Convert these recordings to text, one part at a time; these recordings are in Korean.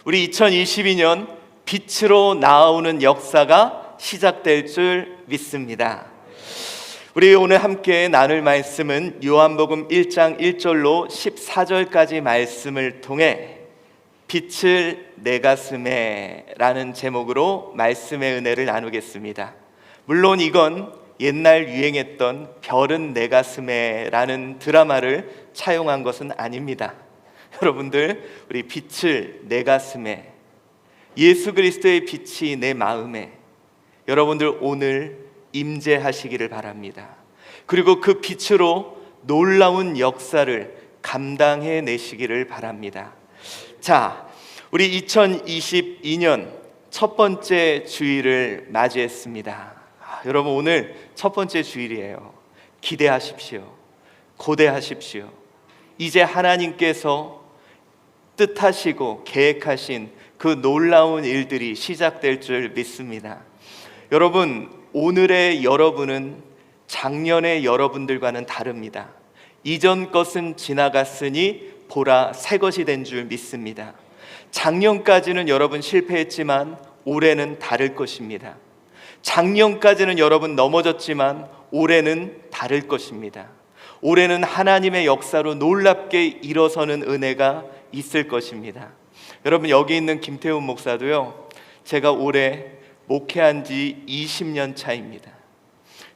우리 2022년 빛으로 나아오는 역사가 시작될 줄 믿습니다. 우리 오늘 함께 나눌 말씀은 요한복음 1장 1절로 14절까지 말씀을 통해 빛을 내 가슴에 라는 제목으로 말씀의 은혜를 나누겠습니다. 물론 이건 옛날 유행했던 별은 내 가슴에 라는 드라마를 차용한 것은 아닙니다. 여러분들, 우리 빛을 내 가슴에, 예수 그리스도의 빛이 내 마음에 여러분들 오늘 임재하시기를 바랍니다. 그리고 그 빛으로 놀라운 역사를 감당해 내시기를 바랍니다. 자, 우리 2022년 첫 번째 주일을 맞이했습니다. 여러분, 오늘 첫 번째 주일이에요. 기대하십시오. 고대하십시오. 이제 하나님께서 뜻하시고 계획하신 그 놀라운 일들이 시작될 줄 믿습니다. 여러분, 오늘의 여러분은 작년의 여러분들과는 다릅니다. 이전 것은 지나갔으니 보라 새 것이 된 줄 믿습니다. 작년까지는 여러분 실패했지만 올해는 다를 것입니다. 작년까지는 여러분 넘어졌지만 올해는 다를 것입니다. 올해는 하나님의 역사로 놀랍게 일어서는 은혜가 있을 것입니다. 여러분, 여기 있는 김태훈 목사도요, 제가 올해 목회한 지 20년 차입니다.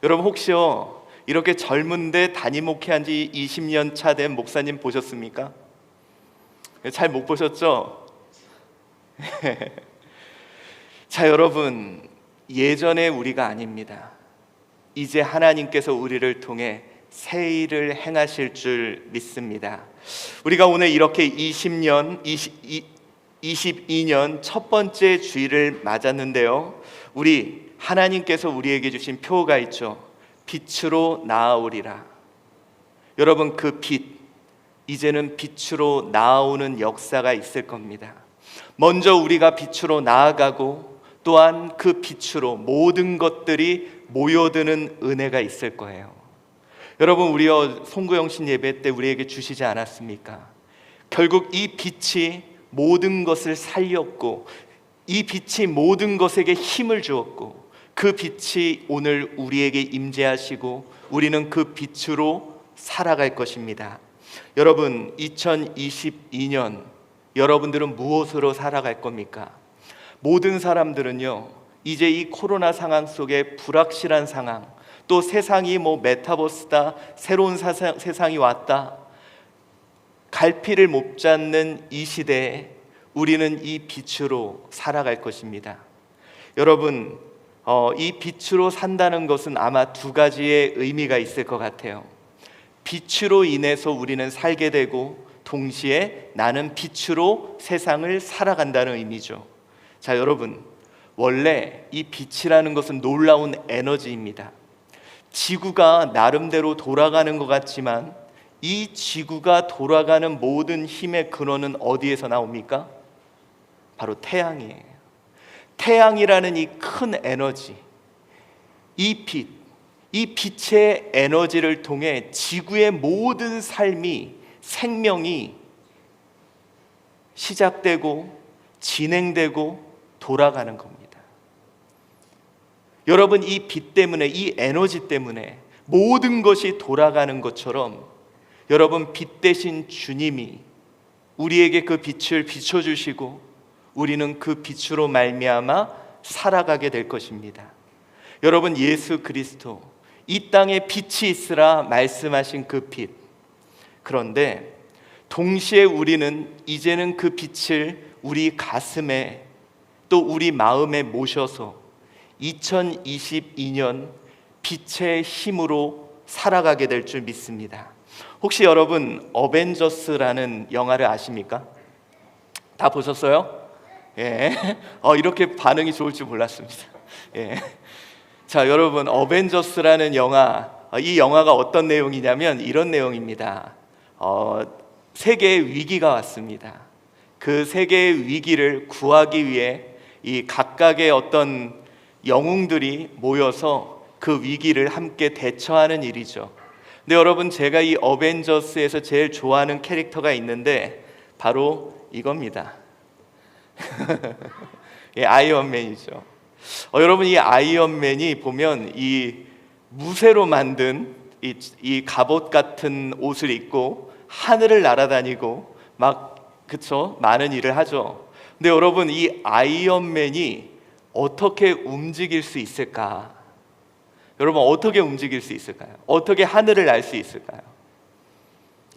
여러분, 혹시요 이렇게 젊은데 담임 목회한 지 20년 차 된 목사님 보셨습니까? 잘 못 보셨죠? 자, 여러분, 예전의 우리가 아닙니다. 이제 하나님께서 우리를 통해 새 일을 행하실 줄 믿습니다. 우리가 오늘 이렇게 22년 첫 번째 주일을 맞았는데요, 우리 하나님께서 우리에게 주신 표가 있죠. 빛으로 나아오리라. 여러분, 그 빛, 이제는 빛으로 나아오는 역사가 있을 겁니다. 먼저 우리가 빛으로 나아가고 또한 그 빛으로 모든 것들이 모여드는 은혜가 있을 거예요. 여러분, 우리요 송구영신 예배 때 우리에게 주시지 않았습니까? 결국 이 빛이 모든 것을 살렸고 이 빛이 모든 것에게 힘을 주었고 그 빛이 오늘 우리에게 임재하시고 우리는 그 빛으로 살아갈 것입니다. 여러분, 2022년 여러분들은 무엇으로 살아갈 겁니까? 모든 사람들은요, 이제 이 코로나 상황 속에 불확실한 상황, 또 세상이 메타버스다, 새로운 세상이 왔다, 갈피를 못 잡는 이 시대에 우리는 이 빛으로 살아갈 것입니다. 여러분, 이 빛으로 산다는 것은 아마 두 가지의 의미가 있을 것 같아요. 빛으로 인해서 우리는 살게 되고 동시에 나는 빛으로 세상을 살아간다는 의미죠. 자, 여러분, 원래 이 빛이라는 것은 놀라운 에너지입니다. 지구가 나름대로 돌아가는 것 같지만 이 지구가 돌아가는 모든 힘의 근원은 어디에서 나옵니까? 바로 태양이에요. 태양이라는 이 큰 에너지, 이 빛, 이 빛의 에너지를 통해 지구의 모든 삶이, 생명이 시작되고 진행되고 돌아가는 겁니다. 여러분, 이 빛 때문에, 이 에너지 때문에 모든 것이 돌아가는 것처럼 여러분, 빛 대신 주님이 우리에게 그 빛을 비춰주시고 우리는 그 빛으로 말미암아 살아가게 될 것입니다. 여러분, 예수 그리스도 이 땅에 빛이 있으라 말씀하신 그 빛, 그런데 동시에 우리는 이제는 그 빛을 우리 가슴에 또 우리 마음에 모셔서 2022년 빛의 힘으로 살아가게 될 줄 믿습니다. 혹시 여러분 어벤져스라는 영화를 아십니까? 다 보셨어요? 예. 이렇게 반응이 좋을 줄 몰랐습니다. 예. 자, 여러분, 어벤져스라는 영화, 이 영화가 어떤 내용이냐면 이런 내용입니다. 세계의 위기가 왔습니다. 그 세계의 위기를 구하기 위해 이 각각의 어떤 영웅들이 모여서 그 위기를 함께 대처하는 일이죠. 근데 여러분, 제가 이 어벤져스에서 제일 좋아하는 캐릭터가 있는데 바로 이겁니다. 예, 아이언맨이죠. 여러분, 이 아이언맨이 보면 이 무쇠로 만든 이 갑옷 같은 옷을 입고 하늘을 날아다니고 막, 그쵸, 많은 일을 하죠. 근데 여러분, 이 아이언맨이 어떻게 움직일 수 있을까? 여러분, 어떻게 움직일 수 있을까요? 어떻게 하늘을 날 수 있을까요?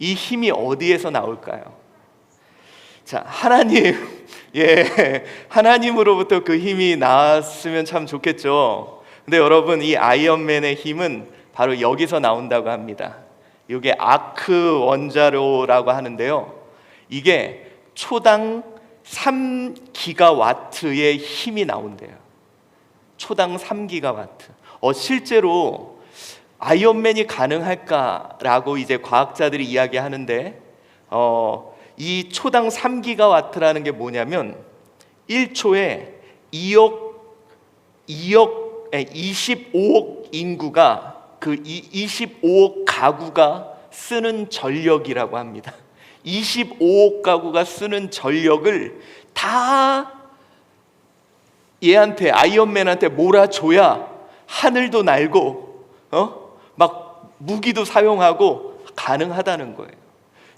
이 힘이 어디에서 나올까요? 자, 하나님, 예, 하나님으로부터 그 힘이 나왔으면 참 좋겠죠. 근데 여러분, 이 아이언맨의 힘은 바로 여기서 나온다고 합니다. 이게 아크 원자로라고 하는데요. 이게 초당 3기가와트의 힘이 나온대요. 초당 3기가와트. 실제로 아이언맨이 가능할까라고 이제 과학자들이 이야기하는데, 이 초당 3기가와트라는 게 뭐냐면 1초에 25억 인구가, 그 25억 가구가 쓰는 전력이라고 합니다. 25억 가구가 쓰는 전력을 다 얘한테, 아이언맨한테 몰아줘야 하늘도 날고 막 무기도 사용하고 가능하다는 거예요.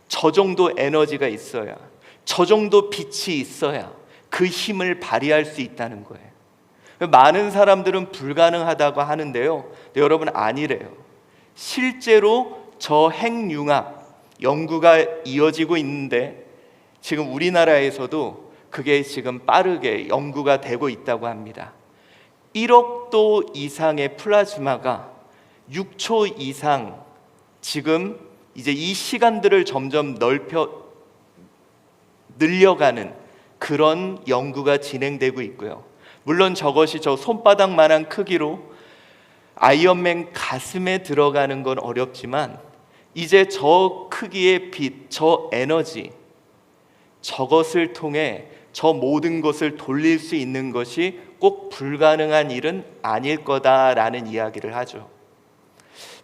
저 정도 에너지가 있어야, 저 정도 빛이 있어야 그 힘을 발휘할 수 있다는 거예요. 많은 사람들은 불가능하다고 하는데요, 여러분, 아니래요. 실제로 저 핵융합 연구가 이어지고 있는데, 지금 우리나라에서도 그게 지금 빠르게 연구가 되고 있다고 합니다. 1억 도 이상의 플라즈마가 6초 이상, 지금 이제 이 시간들을 점점 늘려가는 그런 연구가 진행되고 있고요. 물론 저것이 저 손바닥만한 크기로 아이언맨 가슴에 들어가는 건 어렵지만, 이제 저 크기의 빛, 저 에너지, 저것을 통해 저 모든 것을 돌릴 수 있는 것이 꼭 불가능한 일은 아닐 거다라는 이야기를 하죠.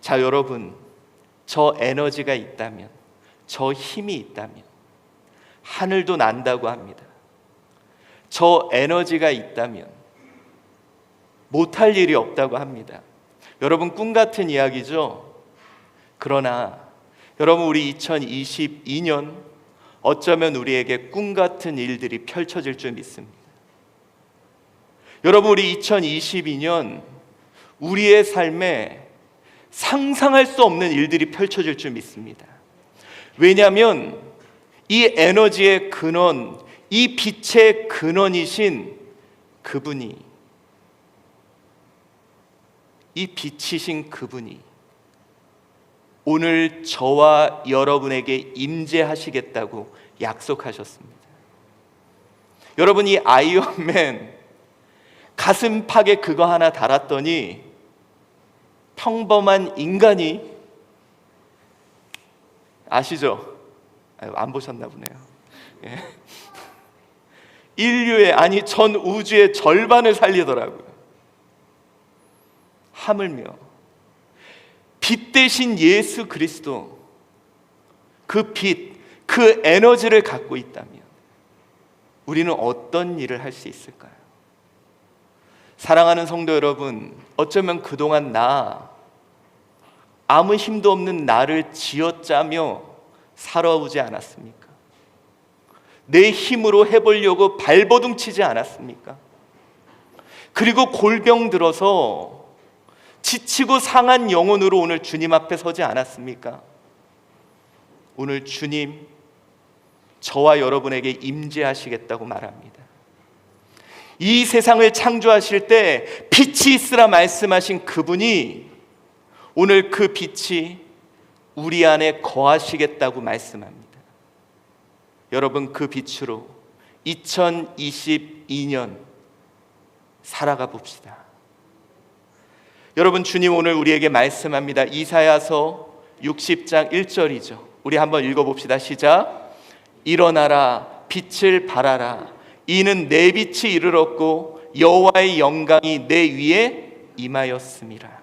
자, 여러분, 저 에너지가 있다면, 저 힘이 있다면 하늘도 난다고 합니다. 저 에너지가 있다면 못할 일이 없다고 합니다. 여러분, 꿈 같은 이야기죠. 그러나 여러분, 우리 2022년 어쩌면 우리에게 꿈 같은 일들이 펼쳐질 줄 믿습니다. 여러분, 우리 2022년 우리의 삶에 상상할 수 없는 일들이 펼쳐질 줄 믿습니다. 왜냐하면 이 에너지의 근원, 이 빛의 근원이신 그분이, 이 빛이신 그분이 오늘 저와 여러분에게 임재하시겠다고 약속하셨습니다. 여러분, 이 아이언맨 가슴팍에 그거 하나 달았더니 평범한 인간이, 아시죠? 안 보셨나 보네요. 예. 인류의, 아니 전 우주의 절반을 살리더라고요. 하물며 빛 대신 예수 그리스도, 그 빛, 그 에너지를 갖고 있다면 우리는 어떤 일을 할 수 있을까요? 사랑하는 성도 여러분, 어쩌면 그동안 아무 힘도 없는 나를 쥐어짜며 살아오지 않았습니까? 내 힘으로 해보려고 발버둥 치지 않았습니까? 그리고 골병 들어서 지치고 상한 영혼으로 오늘 주님 앞에 서지 않았습니까? 오늘 주님, 저와 여러분에게 임재하시겠다고 말합니다. 이 세상을 창조하실 때 빛이 있으라 말씀하신 그분이 오늘 그 빛이 우리 안에 거하시겠다고 말씀합니다. 여러분, 그 빛으로 2022년 살아가 봅시다. 여러분, 주님 오늘 우리에게 말씀합니다. 이사야서 60장 1절이죠. 우리 한번 읽어봅시다. 시작. 일어나라, 빛을 발하라. 이는 내 빛이 이르렀고 여호와의 영광이 내 위에 임하였음이라.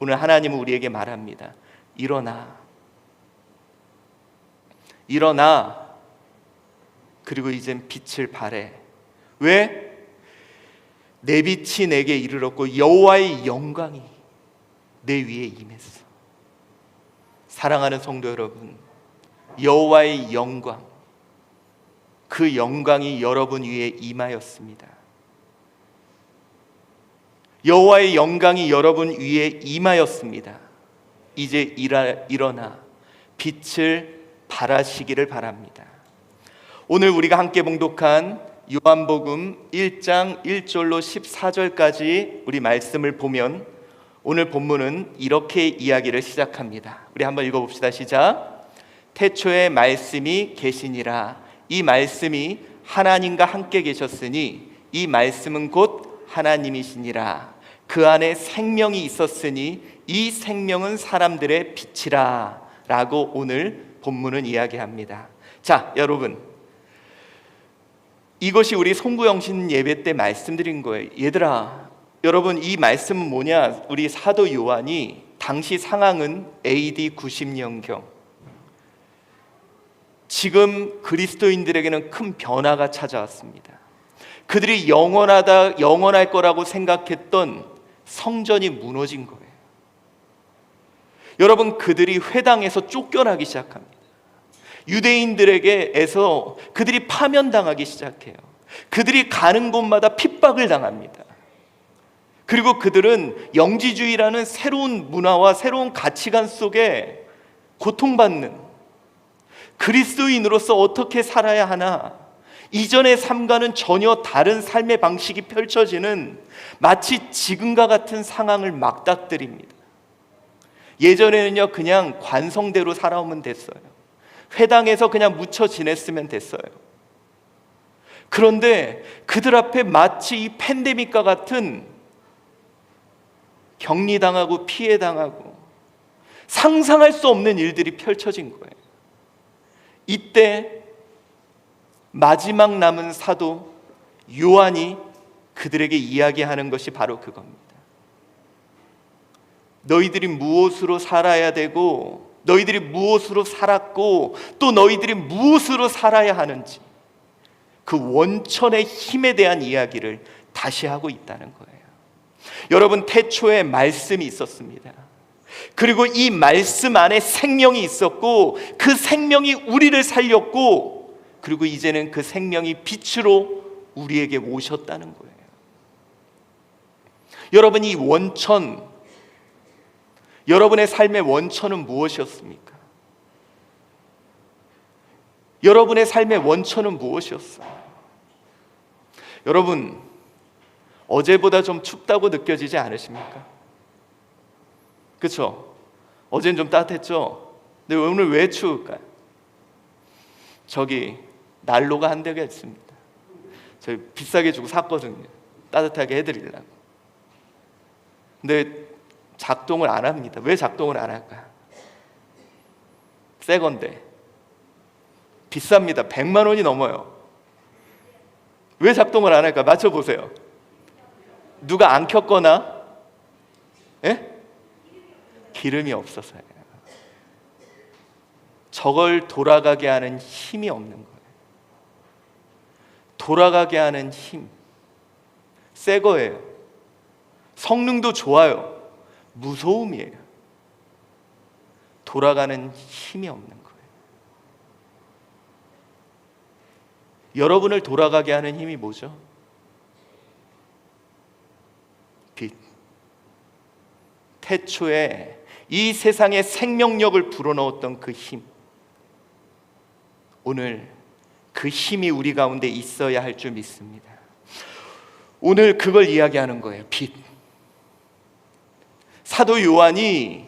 오늘 하나님은 우리에게 말합니다. 일어나, 일어나. 그리고 이젠 빛을 발해. 왜? 내 빛이 내게 이르렀고 여호와의 영광이 내 위에 임했어. 사랑하는 성도 여러분, 여호와의 영광, 그 영광이 여러분 위에 임하였습니다. 여호와의 영광이 여러분 위에 임하였습니다. 이제 일어나 빛을 발하시기를 바랍니다. 오늘 우리가 함께 봉독한 요한복음 1장 1절로 14절까지 우리 말씀을 보면 오늘 본문은 이렇게 이야기를 시작합니다. 우리 한번 읽어봅시다. 시작. 태초에 말씀이 계시니라. 이 말씀이 하나님과 함께 계셨으니 이 말씀은 곧 하나님이시니라. 그 안에 생명이 있었으니 이 생명은 사람들의 빛이라 라고 오늘 본문은 이야기합니다. 자, 여러분, 이것이 우리 송구영신 예배 때 말씀드린 거예요. 얘들아, 여러분, 이 말씀은 뭐냐? 우리 사도 요한이 당시 상황은 AD 90년경, 지금 그리스도인들에게는 큰 변화가 찾아왔습니다. 그들이 영원할 거라고 생각했던 성전이 무너진 거예요. 여러분, 그들이 회당에서 쫓겨나기 시작합니다. 유대인들에게서 그들이 파면당하기 시작해요. 그들이 가는 곳마다 핍박을 당합니다. 그리고 그들은 영지주의라는 새로운 문화와 새로운 가치관 속에 고통받는, 그리스도인으로서 어떻게 살아야 하나, 이전의 삶과는 전혀 다른 삶의 방식이 펼쳐지는 마치 지금과 같은 상황을 맞닥뜨립니다. 예전에는요, 그냥 관성대로 살아오면 됐어요. 회당에서 그냥 묻혀 지냈으면 됐어요. 그런데 그들 앞에 마치 이 팬데믹과 같은 격리당하고 피해당하고 상상할 수 없는 일들이 펼쳐진 거예요. 이때 마지막 남은 사도 요한이 그들에게 이야기하는 것이 바로 그겁니다. 너희들이 무엇으로 살아야 되고, 너희들이 무엇으로 살았고, 또 너희들이 무엇으로 살아야 하는지, 그 원천의 힘에 대한 이야기를 다시 하고 있다는 거예요. 여러분, 태초에 말씀이 있었습니다. 그리고 이 말씀 안에 생명이 있었고, 그 생명이 우리를 살렸고, 그리고 이제는 그 생명이 빛으로 우리에게 오셨다는 거예요. 여러분, 이 원천, 여러분의 삶의 원천은 무엇이었습니까? 여러분의 삶의 원천은 무엇이었어요? 여러분, 어제보다 좀 춥다고 느껴지지 않으십니까? 그렇죠? 어제는 좀 따뜻했죠? 근데 오늘 왜 추울까요? 저기 난로가 한 대가 있습니다. 저희 비싸게 주고 샀거든요. 따뜻하게 해드리려고. 근데 작동을 안 합니다. 왜 작동을 안 할까? 새 건데 비쌉니다. 100만 원이 넘어요. 왜 작동을 안 할까? 맞춰보세요. 누가 안 켰거나, 예? 기름이 없어서예요. 저걸 돌아가게 하는 힘이 없는 거예요. 돌아가게 하는 힘, 새 거예요. 성능도 좋아요. 무소음이에요. 돌아가는 힘이 없는 거예요. 여러분을 돌아가게 하는 힘이 뭐죠? 빛. 태초에 이 세상에 생명력을 불어넣었던 그 힘, 오늘 그 힘이 우리 가운데 있어야 할 줄 믿습니다. 오늘 그걸 이야기하는 거예요. 빛. 사도 요한이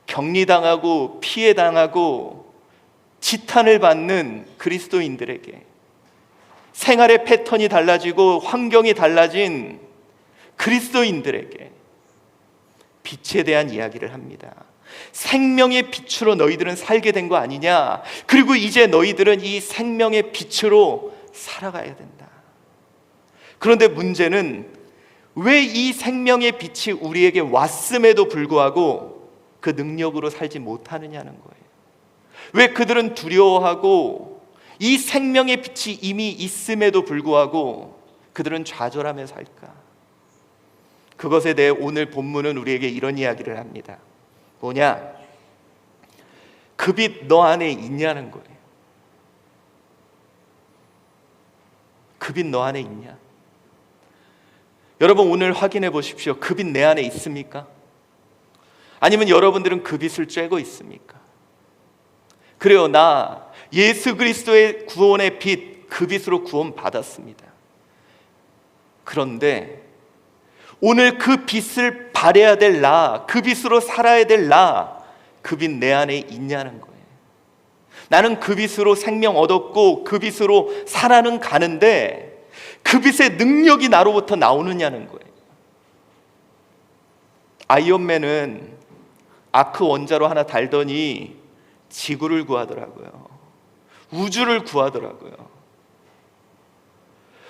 격리당하고 피해당하고 지탄을 받는 그리스도인들에게, 생활의 패턴이 달라지고 환경이 달라진 그리스도인들에게 빛에 대한 이야기를 합니다. 생명의 빛으로 너희들은 살게 된 거 아니냐? 그리고 이제 너희들은 이 생명의 빛으로 살아가야 된다. 그런데 문제는 왜 이 생명의 빛이 우리에게 왔음에도 불구하고 그 능력으로 살지 못하느냐는 거예요. 왜 그들은 두려워하고 이 생명의 빛이 이미 있음에도 불구하고 그들은 좌절하며 살까? 그것에 대해 오늘 본문은 우리에게 이런 이야기를 합니다. 뭐냐? 그 빛 너 안에 있냐는 거예요. 그 빛 너 안에 있냐? 여러분 오늘 확인해 보십시오. 그 빛 내 안에 있습니까? 아니면 여러분들은 그 빛을 쬐고 있습니까? 그래요, 나 예수 그리스도의 구원의 빛, 그 빛으로 구원 받았습니다. 그런데 오늘 그 빛을 발해야 될 나, 그 빛으로 살아야 될 나, 그 빛 내 안에 있냐는 거예요. 나는 그 빛으로 생명 얻었고 그 빛으로 살아는 가는데 그 빛의 능력이 나로부터 나오느냐는 거예요. 아이언맨은 아크 원자로 하나 달더니 지구를 구하더라고요. 우주를 구하더라고요.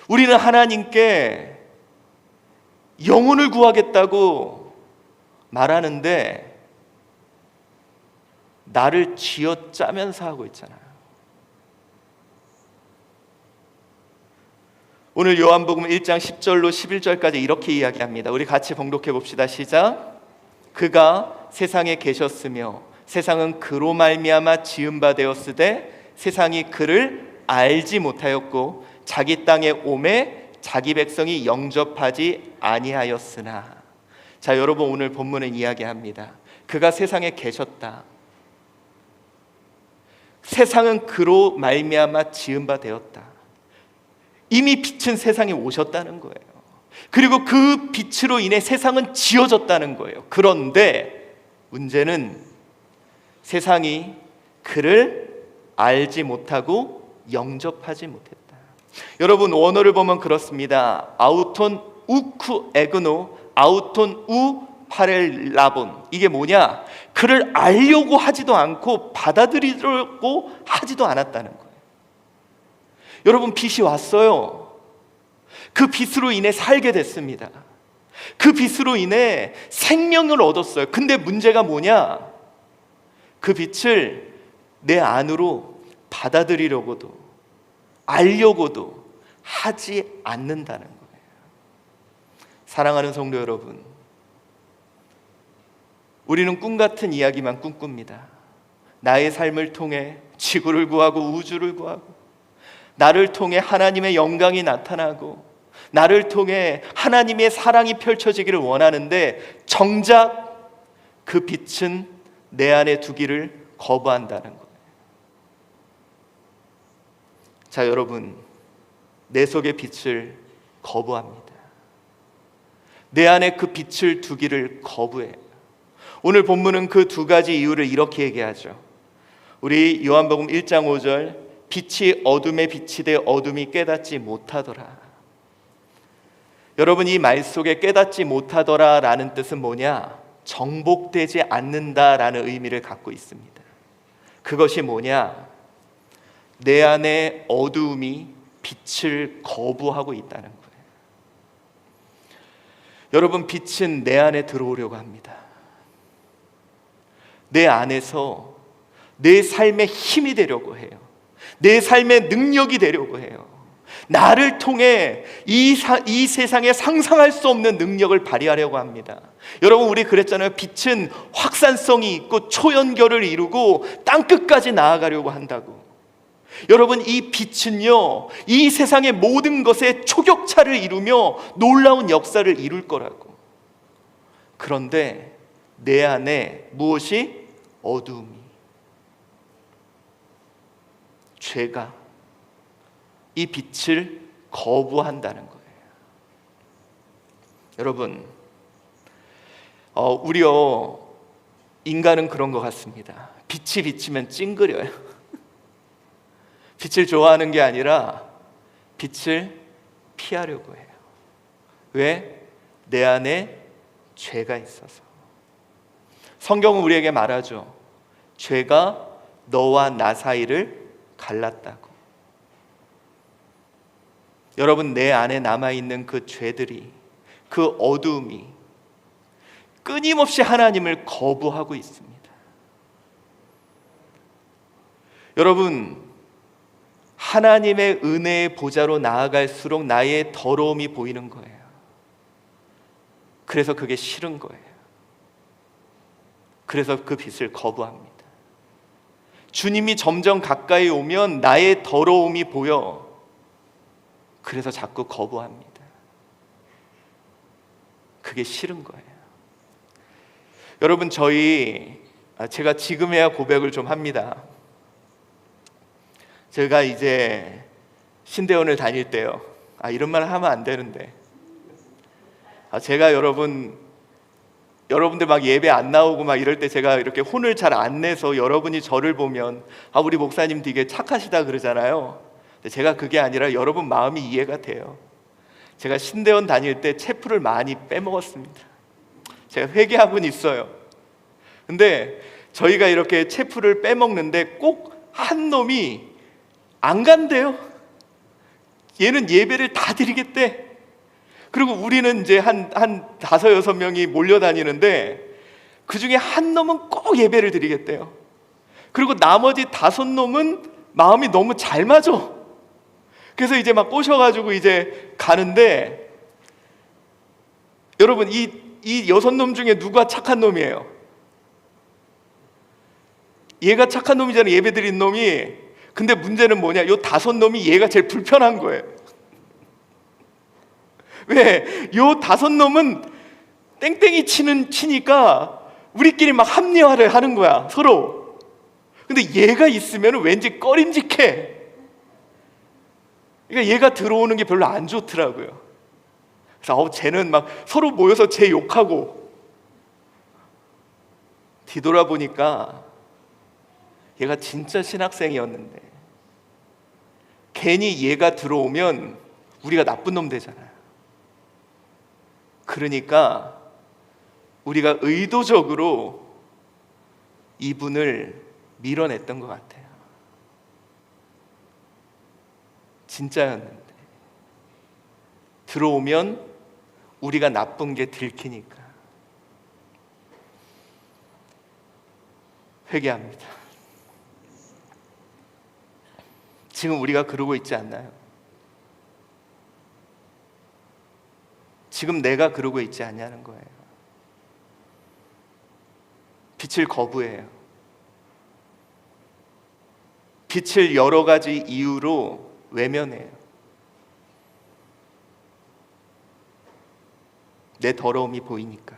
우리는 하나님께 영혼을 구하겠다고 말하는데 나를 쥐어짜면서 하고 있잖아요. 오늘 요한복음 1장 10절로 11절까지 이렇게 이야기합니다. 우리 같이 봉독해 봅시다. 시작. 그가 세상에 계셨으며 세상은 그로 말미암아 지은 바 되었으되 세상이 그를 알지 못하였고 자기 땅에 오매 자기 백성이 영접하지 아니하였으나. 자, 여러분 오늘 본문은 이야기합니다. 그가 세상에 계셨다. 세상은 그로 말미암아 지은 바 되었다. 이미 빛은 세상에 오셨다는 거예요. 그리고 그 빛으로 인해 세상은 지어졌다는 거예요. 그런데 문제는 세상이 그를 알지 못하고 영접하지 못했다. 여러분 원어를 보면 그렇습니다. 아우톤 우쿠 에그노 아우톤 우 파렐라본. 이게 뭐냐? 그를 알려고 하지도 않고 받아들이려고 하지도 않았다는 거예요. 여러분 빛이 왔어요. 그 빛으로 인해 살게 됐습니다. 그 빛으로 인해 생명을 얻었어요. 근데 문제가 뭐냐? 그 빛을 내 안으로 받아들이려고도 알려고도 하지 않는다는 거예요. 사랑하는 성도 여러분, 우리는 꿈 같은 이야기만 꿈꿉니다. 나의 삶을 통해 지구를 구하고 우주를 구하고 나를 통해 하나님의 영광이 나타나고 나를 통해 하나님의 사랑이 펼쳐지기를 원하는데 정작 그 빛은 내 안에 두기를 거부한다는 거예요. 자, 여러분, 내 속의 빛을 거부합니다. 내 안에 그 빛을 두기를 거부해요. 오늘 본문은 그 두 가지 이유를 이렇게 얘기하죠. 우리 요한복음 1장 5절, 빛이 어둠에 비치되 어둠이 깨닫지 못하더라. 여러분, 이 말 속에 깨닫지 못하더라 라는 뜻은 뭐냐? 정복되지 않는다라는 의미를 갖고 있습니다. 그것이 뭐냐? 내 안에 어두움이 빛을 거부하고 있다는 거예요. 여러분, 빛은 내 안에 들어오려고 합니다. 내 안에서 내 삶의 힘이 되려고 해요. 내 삶의 능력이 되려고 해요. 나를 통해 이 세상에 상상할 수 없는 능력을 발휘하려고 합니다. 여러분, 우리 그랬잖아요. 빛은 확산성이 있고 초연결을 이루고 땅끝까지 나아가려고 한다고. 여러분, 이 빛은요, 이 세상의 모든 것에 초격차를 이루며 놀라운 역사를 이룰 거라고. 그런데 내 안에 무엇이? 어두움이, 죄가 이 빛을 거부한다는 거예요. 여러분, 우리요 인간은 그런 것 같습니다. 빛이 비치면 찡그려요. 빛을 좋아하는 게 아니라 빛을 피하려고 해요. 왜? 내 안에 죄가 있어서. 성경은 우리에게 말하죠. 죄가 너와 나 사이를 갈랐다고. 여러분, 내 안에 남아있는 그 죄들이, 그 어두움이 끊임없이 하나님을 거부하고 있습니다. 여러분, 하나님의 은혜의 보좌로 나아갈수록 나의 더러움이 보이는 거예요. 그래서 그게 싫은 거예요. 그래서 그 빛을 거부합니다. 주님이 점점 가까이 오면 나의 더러움이 보여. 그래서 자꾸 거부합니다. 그게 싫은 거예요. 여러분, 제가 지금에야 고백을 좀 합니다. 제가 이제 신대원을 다닐 때요. 이런 말 하면 안 되는데. 제가 여러분들 막 예배 안 나오고 막 이럴 때 제가 이렇게 혼을 잘 안 내서 여러분이 저를 보면 우리 목사님 되게 착하시다 그러잖아요. 근데 제가 그게 아니라 여러분 마음이 이해가 돼요. 제가 신대원 다닐 때 체프를 많이 빼먹었습니다. 제가 회개하고는 있어요. 근데 저희가 이렇게 체프를 빼먹는데 꼭 한 놈이 안 간대요. 얘는 예배를 다 드리겠대. 그리고 우리는 이제 한 5-6명이 몰려다니는데 그 중에 한 놈은 꼭 예배를 드리겠대요. 그리고 나머지 5놈은 마음이 너무 잘 맞아. 그래서 이제 막 꼬셔가지고 이제 가는데, 여러분, 이 6놈 중에 누가 착한 놈이에요? 얘가 착한 놈이잖아요. 예배 드린 놈이. 근데 문제는 뭐냐? 요 5놈이 얘가 제일 불편한 거예요. 왜? 요 5놈은 땡땡이 치니까 우리끼리 막 합리화를 하는 거야, 서로. 근데 얘가 있으면 왠지 꺼림직해. 그러니까 얘가 들어오는 게 별로 안 좋더라고요. 그래서 쟤는 막 서로 모여서 쟤 욕하고. 뒤돌아보니까 얘가 진짜 신학생이었는데, 괜히 얘가 들어오면 우리가 나쁜 놈 되잖아요. 그러니까 우리가 의도적으로 이분을 밀어냈던 것 같아요. 진짜였는데 들어오면 우리가 나쁜 게 들키니까. 회개합니다. 지금 우리가 그러고 있지 않나요? 지금 내가 그러고 있지 않냐는 거예요. 빛을 거부해요. 빛을 여러 가지 이유로 외면해요. 내 더러움이 보이니까.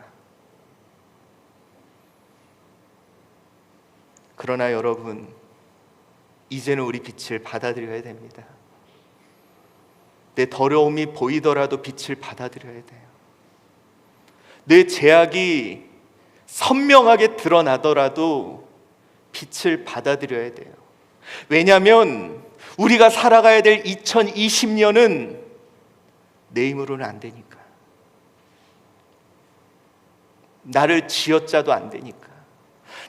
그러나 여러분, 이제는 우리 빛을 받아들여야 됩니다. 내 더러움이 보이더라도 빛을 받아들여야 돼요. 내 죄악이 선명하게 드러나더라도 빛을 받아들여야 돼요. 왜냐하면 우리가 살아가야 될 2020년은 내 힘으로는 안 되니까. 나를 쥐어짜도 안 되니까.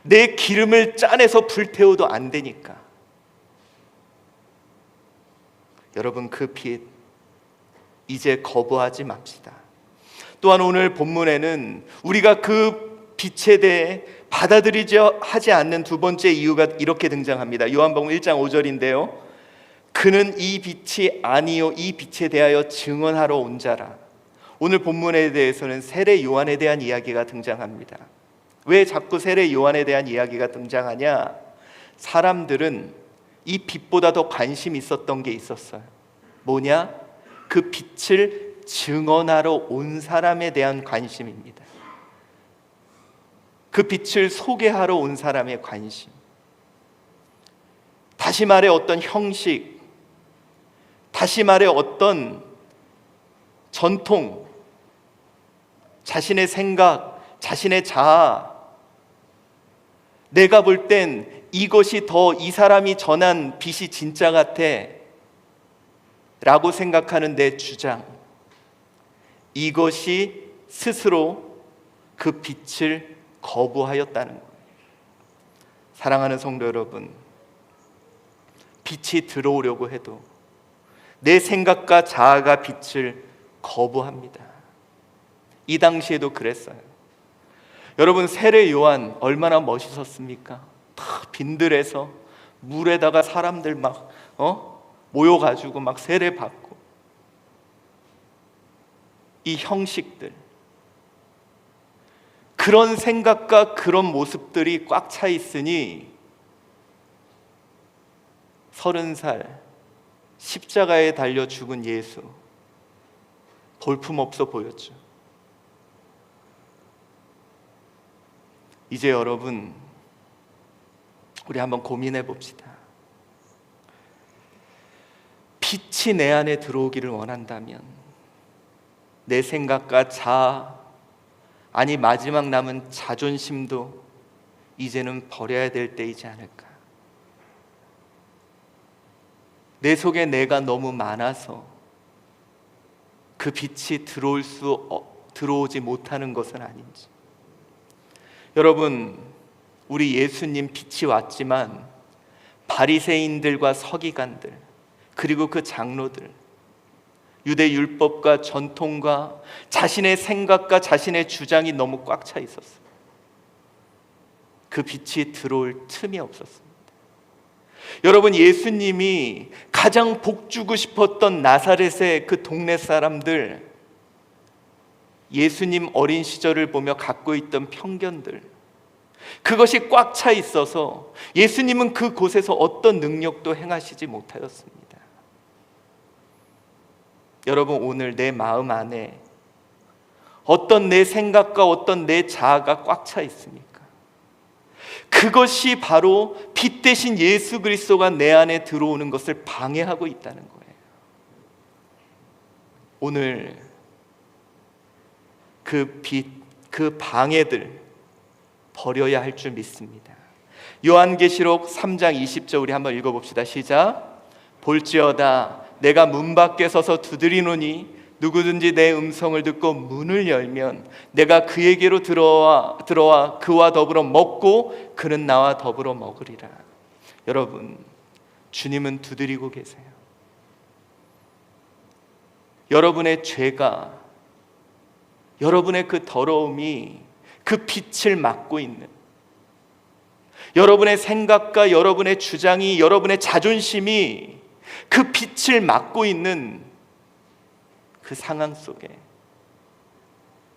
내 기름을 짜내서 불태워도 안 되니까. 여러분, 그 빛 이제 거부하지 맙시다. 또한 오늘 본문에는 우리가 그 빛에 대해 받아들이지 하지 않는 두 번째 이유가 이렇게 등장합니다. 요한복음 1장 5절인데요. 그는 이 빛이 아니요 이 빛에 대하여 증언하러 온 자라. 오늘 본문에 대해서는 세례 요한에 대한 이야기가 등장합니다. 왜 자꾸 세례 요한에 대한 이야기가 등장하냐? 사람들은 이 빛보다 더 관심이 있었던 게 있었어요. 뭐냐? 그 빛을 증언하러 온 사람에 대한 관심입니다. 그 빛을 소개하러 온 사람의 관심. 다시 말해 어떤 형식, 다시 말해 어떤 전통, 자신의 생각, 자신의 자아, 내가 볼 땐 이것이 더 이 사람이 전한 빛이 진짜 같아 라고 생각하는 내 주장, 이것이 스스로 그 빛을 거부하였다는 거예요. 사랑하는 성도 여러분, 빛이 들어오려고 해도 내 생각과 자아가 빛을 거부합니다. 이 당시에도 그랬어요. 여러분, 세례 요한 얼마나 멋있었습니까? 다 빈들에서 물에다가 사람들 막 모여가지고 막 세례받고, 이 형식들, 그런 생각과 그런 모습들이 꽉 차 있으니 30살 십자가에 달려 죽은 예수, 볼품없어 보였죠. 이제 여러분, 우리 한번 고민해 봅시다. 빛이 내 안에 들어오기를 원한다면 내 생각과 자아, 아니 마지막 남은 자존심도 이제는 버려야 될 때이지 않을까. 내 속에 내가 너무 많아서 그 빛이 들어오지 못하는 것은 아닌지. 여러분, 우리 예수님 빛이 왔지만 바리새인들과 서기관들, 그리고 그 장로들, 유대 율법과 전통과 자신의 생각과 자신의 주장이 너무 꽉 차 있었어요. 그 빛이 들어올 틈이 없었습니다. 여러분, 예수님이 가장 복주고 싶었던 나사렛의 그 동네 사람들, 예수님 어린 시절을 보며 갖고 있던 편견들, 그것이 꽉 차 있어서 예수님은 그곳에서 어떤 능력도 행하시지 못하였습니다. 여러분, 오늘 내 마음 안에 어떤 내 생각과 어떤 내 자아가 꽉 차 있습니까? 그것이 바로 빛 대신 예수 그리스도가 내 안에 들어오는 것을 방해하고 있다는 거예요. 오늘 그 빛, 그 방해들 버려야 할 줄 믿습니다. 요한계시록 3장 20절 우리 한번 읽어봅시다. 시작. 볼지어다 내가 문 밖에 서서 두드리노니 누구든지 내 음성을 듣고 문을 열면 내가 그에게로 들어와 그와 더불어 먹고 그는 나와 더불어 먹으리라. 여러분, 주님은 두드리고 계세요. 여러분의 죄가, 여러분의 그 더러움이 그 빛을 막고 있는, 여러분의 생각과 여러분의 주장이, 여러분의 자존심이 그 빛을 막고 있는 그 상황 속에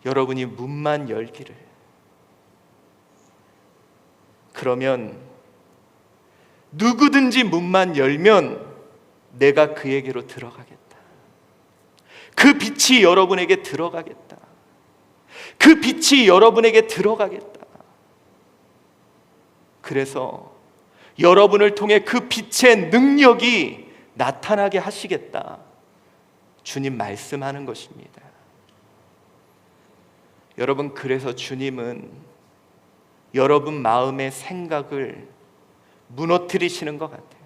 여러분이 문만 열기를, 그러면 누구든지 문만 열면 내가 그에게로 들어가겠다. 그 빛이 여러분에게 들어가겠다. 그 빛이 여러분에게 들어가겠다. 그래서 여러분을 통해 그 빛의 능력이 나타나게 하시겠다. 주님 말씀하는 것입니다. 여러분, 그래서 주님은 여러분 마음의 생각을 무너뜨리시는 것 같아요.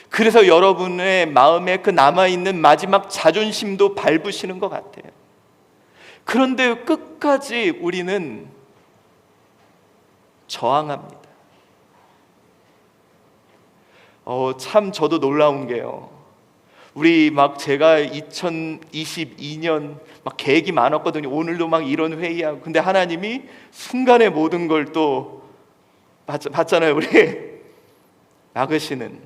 그래서 여러분의 마음에 그 남아있는 마지막 자존심도 밟으시는 것 같아요. 그런데 끝까지 우리는 저항합니다. 참 저도 놀라운 게요, 우리 막 제가 2022년 막 계획이 많았거든요. 오늘도 막 이런 회의하고. 근데 하나님이 순간에 모든 걸 또 봤잖아요. 우리 막으시는,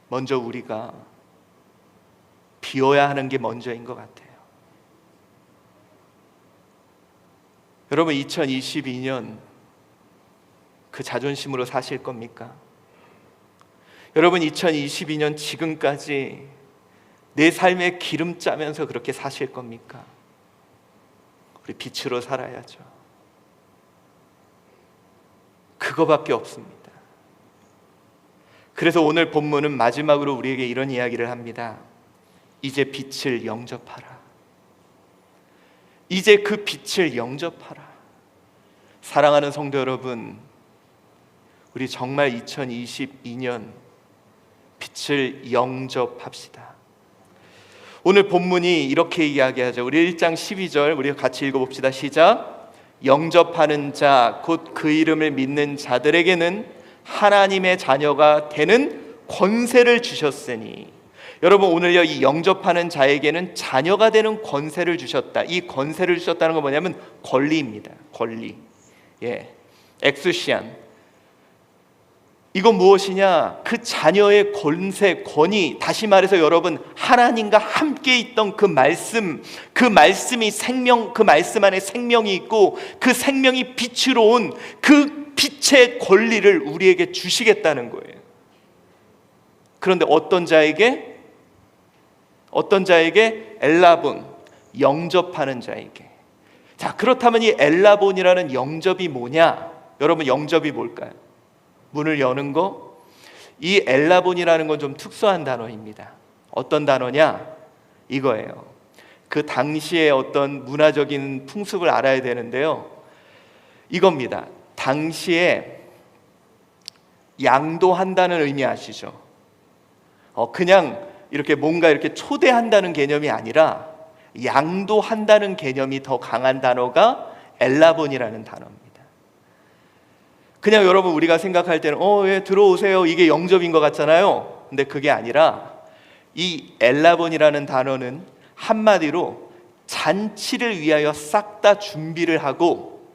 먼저 우리가 비워야 하는 게 먼저인 것 같아요. 여러분, 2022년 그 자존심으로 사실 겁니까? 여러분, 2022년 지금까지 내 삶에 기름 짜면서 그렇게 사실 겁니까? 우리 빛으로 살아야죠. 그거밖에 없습니다. 그래서 오늘 본문은 마지막으로 우리에게 이런 이야기를 합니다. 이제 빛을 영접하라. 이제 그 빛을 영접하라. 사랑하는 성도 여러분, 우리 정말 2022년 빛을 영접합시다. 오늘 본문이 이렇게 이야기하죠. 우리 1장 12절 우리 같이 읽어봅시다. 시작. 영접하는 자 곧 그 이름을 믿는 자들에게는 하나님의 자녀가 되는 권세를 주셨으니. 여러분, 오늘요, 이 영접하는 자에게는 자녀가 되는 권세를 주셨다. 이 권세를 주셨다는 건 뭐냐면 권리입니다. 권리. 엑수시안. 이건 무엇이냐? 그 자녀의 권세, 권위, 다시 말해서 여러분, 하나님과 함께 있던 그 말씀이 생명, 그 말씀 안에 생명이 있고 그 생명이 빛으로 온 그 빛의 권리를 우리에게 주시겠다는 거예요. 그런데 어떤 자에게? 엘라본, 영접하는 자에게. 자, 그렇다면 이 엘라본이라는 영접이 뭐냐? 여러분, 영접이 뭘까요? 문을 여는 거? 이 엘라본이라는 건 좀 특수한 단어입니다. 어떤 단어냐? 이거예요. 그 당시의 어떤 문화적인 풍습을 알아야 되는데요, 이겁니다. 당시에 양도한다는 의미 아시죠? 그냥 이렇게 뭔가 이렇게 초대한다는 개념이 아니라 양도한다는 개념이 더 강한 단어가 엘라본이라는 단어입니다. 그냥 여러분, 우리가 생각할 때는 예, 들어오세요, 이게 영접인 것 같잖아요. 근데 그게 아니라 이 엘라본이라는 단어는 한마디로 잔치를 위하여 싹 다 준비를 하고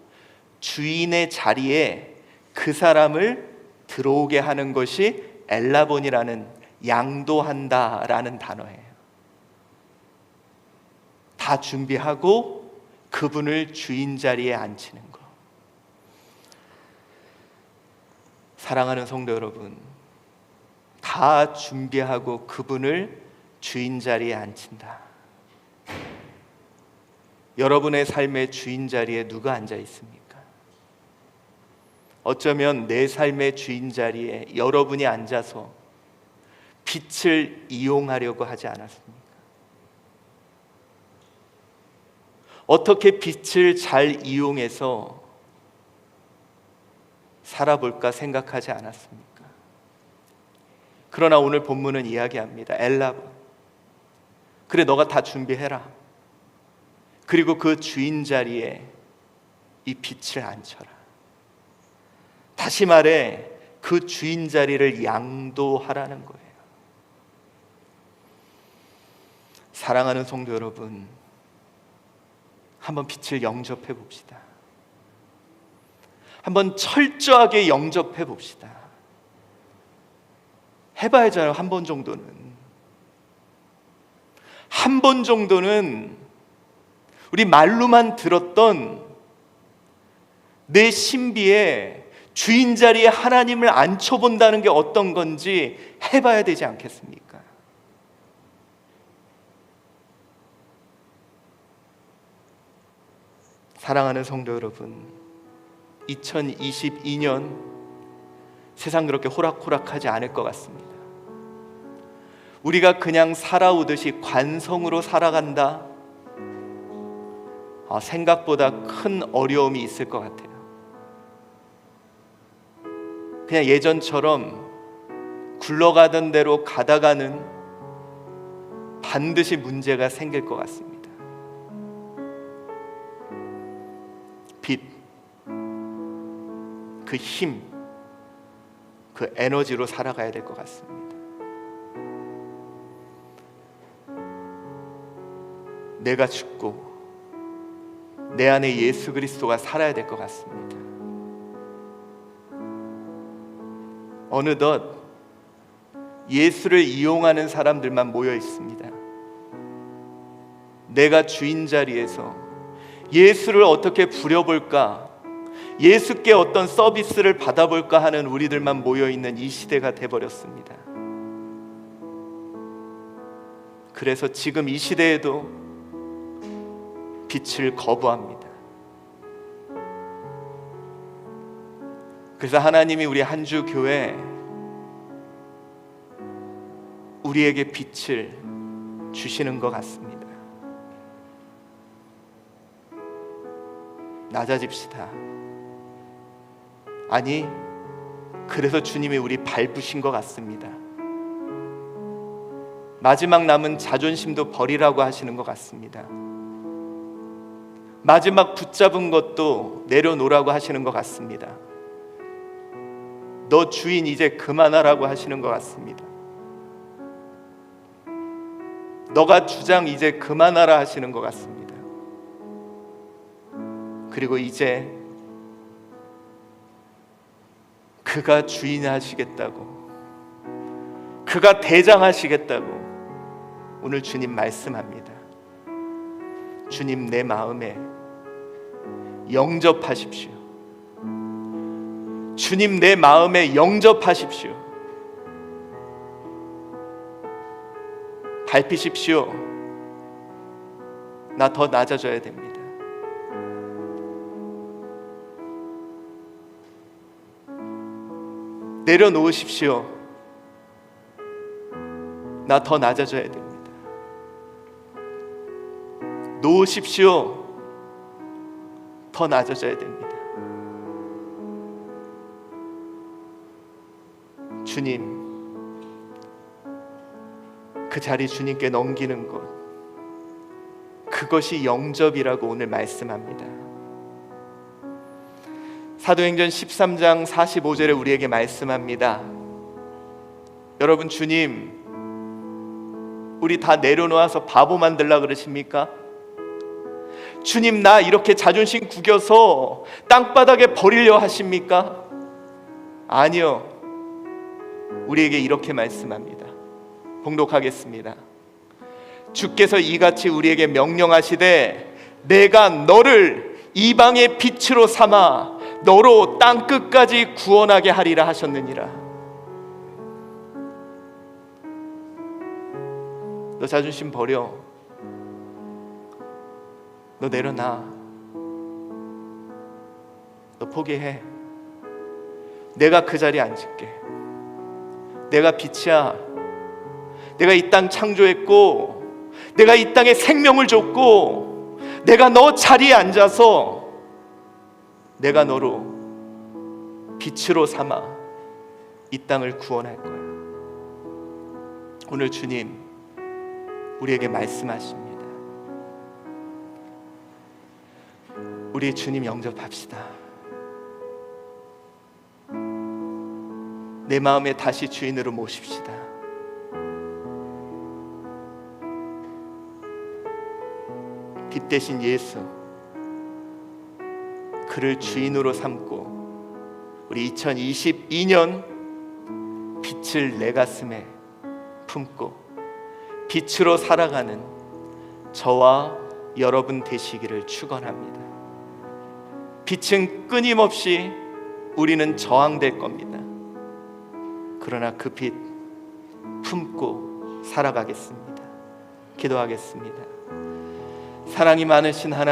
주인의 자리에 그 사람을 들어오게 하는 것이 엘라본이라는, 양도한다라는 단어예요. 다 준비하고 그분을 주인 자리에 앉히는 것. 사랑하는 성도 여러분, 다 준비하고 그분을 주인 자리에 앉힌다. 여러분의 삶의 주인 자리에 누가 앉아 있습니까? 어쩌면 내 삶의 주인 자리에 여러분이 앉아서 빛을 이용하려고 하지 않았습니까? 어떻게 빛을 잘 이용해서 살아볼까 생각하지 않았습니까? 그러나 오늘 본문은 이야기합니다. 엘라본, 그래, 너가 다 준비해라. 그리고 그 주인 자리에 이 빛을 앉혀라. 다시 말해, 그 주인 자리를 양도하라는 거예요. 사랑하는 성도 여러분, 한번 빛을 영접해 봅시다. 한번 철저하게 영접해 봅시다. 해봐야죠. 한 번 정도는. 한 번 정도는 우리 말로만 들었던 내 신비에 주인 자리에 하나님을 앉혀본다는 게 어떤 건지 해봐야 되지 않겠습니까? 사랑하는 성도 여러분, 2022년 세상 그렇게 호락호락하지 않을 것 같습니다. 우리가 그냥 살아오듯이 관성으로 살아간다? 생각보다 큰 어려움이 있을 것 같아요. 그냥 예전처럼 굴러가던 대로 가다가는 반드시 문제가 생길 것 같습니다. 빛, 그 힘, 그 에너지로 살아가야 될 것 같습니다. 내가 죽고 내 안에 예수 그리스도가 살아야 될 것 같습니다. 어느덧 예수를 이용하는 사람들만 모여 있습니다. 내가 주인 자리에서 예수를 어떻게 부려볼까, 예수께 어떤 서비스를 받아볼까 하는 우리들만 모여있는 이 시대가 돼버렸습니다. 그래서 지금 이 시대에도 빛을 거부합니다. 그래서 하나님이 우리 한주 교회, 우리에게 빛을 주시는 것 같습니다. 낮아집시다. 아니, 그래서 주님이 우리 밟으신 것 같습니다. 마지막 남은 자존심도 버리라고 하시는 것 같습니다. 마지막 붙잡은 것도 내려놓으라고 하시는 것 같습니다. 너 주인 이제 그만하라고 하시는 것 같습니다. 너가 주장 이제 그만하라 하시는 것 같습니다. 그리고 이제 그가 주인 하시겠다고, 그가 대장 하시겠다고 오늘 주님 말씀합니다. 주님 내 마음에 영접하십시오. 주님 내 마음에 영접하십시오. 밟히십시오. 나 더 낮아져야 됩니다. 내려놓으십시오. 나 더 낮아져야 됩니다. 놓으십시오. 더 낮아져야 됩니다. 주님, 그 자리 주님께 넘기는 것, 그것이 영접이라고 오늘 말씀합니다. 사도행전 13장 45절에 우리에게 말씀합니다. 여러분, 주님 우리 다 내려놓아서 바보 만들라 그러십니까? 주님 나 이렇게 자존심 구겨서 땅바닥에 버리려 하십니까? 아니요, 우리에게 이렇게 말씀합니다. 봉독하겠습니다. 주께서 이같이 우리에게 명령하시되 내가 너를 이방의 빛으로 삼아 너로 땅 끝까지 구원하게 하리라 하셨느니라. 너 자존심 버려. 너 내려놔. 너 포기해. 내가 그 자리에 앉을게. 내가 빛이야. 내가 이 땅 창조했고, 내가 이 땅에 생명을 줬고, 내가 너 자리에 앉아서 내가 너로 빛으로 삼아 이 땅을 구원할 거야. 오늘 주님 우리에게 말씀하십니다. 우리 주님 영접합시다. 내 마음에 다시 주인으로 모십시다. 빛 대신 예수, 그를 주인으로 삼고 우리 2022년 빛을 내 가슴에 품고 빛으로 살아가는 저와 여러분 되시기를 축원합니다. 빛은 끊임없이 우리는 저항될 겁니다. 그러나 그 빛 품고 살아가겠습니다. 기도하겠습니다. 사랑이 많으신 하나님,